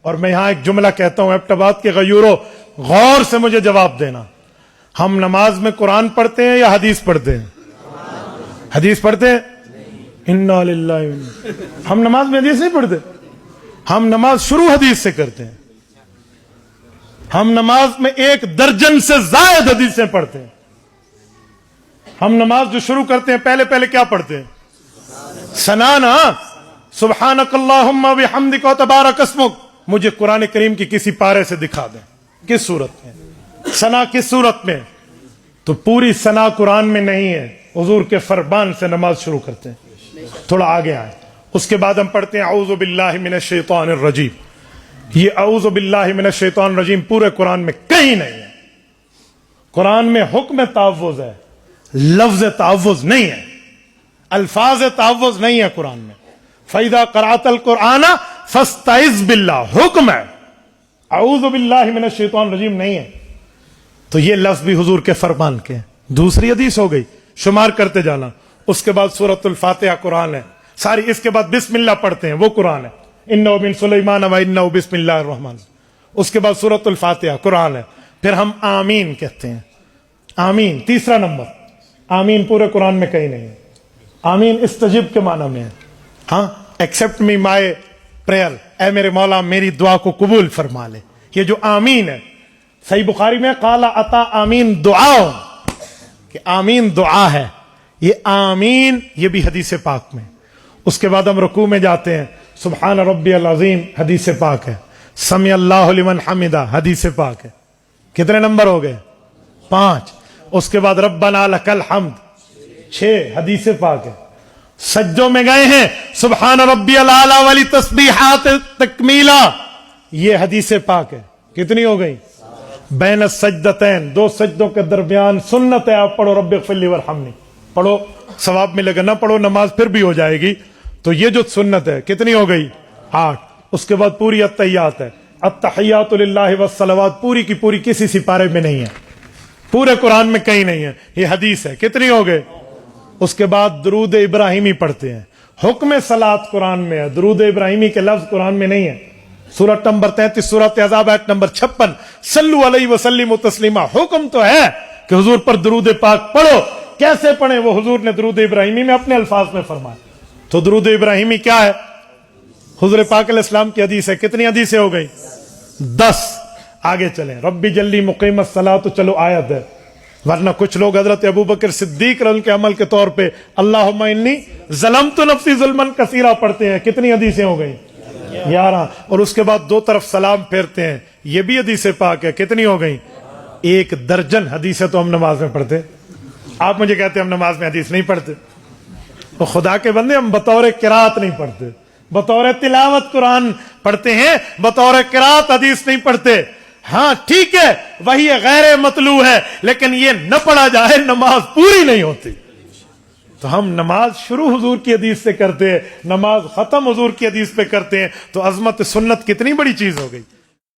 اور میں یہاں ایک جملہ کہتا ہوں ایبٹ کے غیوروں، غور سے مجھے جواب دینا، ہم نماز میں قرآن پڑھتے ہیں یا حدیث پڑھتے ہیں؟ حدیث پڑھتے ہیں؟ انا للہ، ہم نماز میں حدیث نہیں پڑھتے، ہم نماز شروع حدیث سے کرتے ہیں، ہم نماز میں 1 درجن سے زائد حدیثیں پڑھتے ہیں۔ ہم نماز جو شروع کرتے ہیں پہلے کیا پڑھتے ہیں؟ ثنا نا، سبحانک اللہم و بحمدک و تبارک اسمک۔ مجھے قرآن کریم کی کسی پارے سے دکھا دیں کس صورت میں ثنا، کس صورت میں؟ تو پوری ثنا قرآن میں نہیں ہے، حضور کے فرمان سے نماز شروع کرتے ہیں۔ تھوڑا آگے آئیں، اس کے بعد ہم پڑھتے ہیں اعوذ باللہ من الشیطان الرجیم۔ یہ اعوذ باللہ من الشیطان الرجیم پورے قرآن میں کہیں نہیں ہے۔ قرآن میں حکم تعوذ ہے، لفظ تعوذ نہیں ہے، الفاظ تعوذ نہیں ہے قرآن میں۔ فَإِذَا قَرَأْتَ الْقُرْآنَ فَاسْتَعِذْ بِاللَّهِ، حکم ہے، اعوذ باللہ من الشیطان الرجیم نہیں ہے۔ تو یہ لفظ بھی حضور کے فرمان کے ہیں۔ دوسری حدیث ہو گئی، شمار کرتے جانا۔ اس کے بعد سورۃ الفاتحہ قرآن ہے ساری، اس کے بعد بسم اللہ پڑھتے ہیں، وہ قرآن ہے، انہ من سلیمان و انہ بسم اللہ الرحمن۔ اس کے بعد سورۃ الفاتحہ قرآن ہے۔ پھر ہم آمین کہتے ہیں، آمین تیسرا نمبر۔ آمین پورے قرآن میں کہیں نہیں ہے۔ آمین استجب کے معنی میں ہے، ہاں، ایکسپٹ می مائی پریئر، اے میرے مولا میری دعا کو قبول فرما لے۔ یہ جو آمین ہے، صحیح بخاری میں قال اتا آمین دعا، کہ آمین دعا ہے، یہ آمین یہ بھی حدیث پاک میں۔ اس کے بعد ہم رکوع میں جاتے ہیں، سبحان ربی العظیم حدیث پاک ہے، سمع اللہ لمن حمدہ حدیث پاک ہے۔ کتنے نمبر ہو گئے؟ 5۔ اس کے بعد ربنا لک الحمد 6 حدیث پاک ہے۔ سجدوں میں گئے ہیں، سبحان ربی الاعلی والی تسبیحات تکمیلا، یہ حدیث پاک ہے۔ کتنی ہو گئی؟ بین السجدتین، 2 سجدوں کے درمیان سنت ہے، آپ پڑھو رب اغفر لی وارحمنی، پڑھو ثواب ملے گا، نہ پڑھو نماز پھر بھی ہو جائے گی۔ تو یہ جو سنت ہے کتنی ہو گئی؟ 8۔ اس کے بعد پوری التحیات ہے، التحیات للہ والصلوات، پوری کی پوری کسی سپارے میں نہیں ہے، پورے قرآن میں کہیں نہیں ہے، یہ حدیث ہے۔ کتنی ہو گئے؟ اس کے بعد درود ابراہیمی پڑھتے ہیں، حکم صلاۃ قرآن میں ہے، درود ابراہیمی کے لفظ قرآن میں نہیں ہے۔ سورۃ نمبر 33 سورۃ احزاب آیت نمبر 56، صلو علیہ وسلم تسلیما، حکم تو ہے کہ حضور پر درود پاک پڑھو۔ کیسے پڑھیں؟ وہ حضور نے درود ابراہیمی میں اپنے الفاظ میں فرمایا۔ تو درود ابراہیمی کیا ہے؟ حضور پاک علیہ السلام کی حدیث ہے۔ کتنی حدیثیں ہو گئی؟ 10۔ آگے چلیں، ربی جلی مقیم الصلاۃ، تو چلو آیت ہے، ورنہ کچھ لوگ حضرت ابوبکر صدیق رضی اللہ عنہ کے عمل کے طور پہ اللہم انی ظلمت نفسی ظلما کثیرا پڑھتے ہیں۔ کتنی حدیثیں ہو گئی؟ 11۔ اور اس کے بعد 2 طرف سلام پھیرتے ہیں، یہ بھی حدیث پاک ہے۔ کتنی ہو گئی؟ 1 درجن حدیثیں تو ہم نماز میں پڑھتے۔ آپ مجھے کہتے ہیں ہم نماز میں حدیث نہیں پڑھتے، تو خدا کے بندے ہم بطور قرات نہیں پڑھتے، بطور تلاوت قرآن پڑھتے ہیں، بطور قرات حدیث نہیں پڑھتے۔ ہاں ٹھیک ہے، وہی غیر مطلوع ہے، لیکن یہ نہ پڑھا جائے نماز پوری نہیں ہوتی۔ تو ہم نماز شروع حضور کی حدیث سے کرتے ہیں، نماز ختم حضور کی حدیث پہ کرتے ہیں، تو عظمت سنت کتنی بڑی چیز ہو گئی۔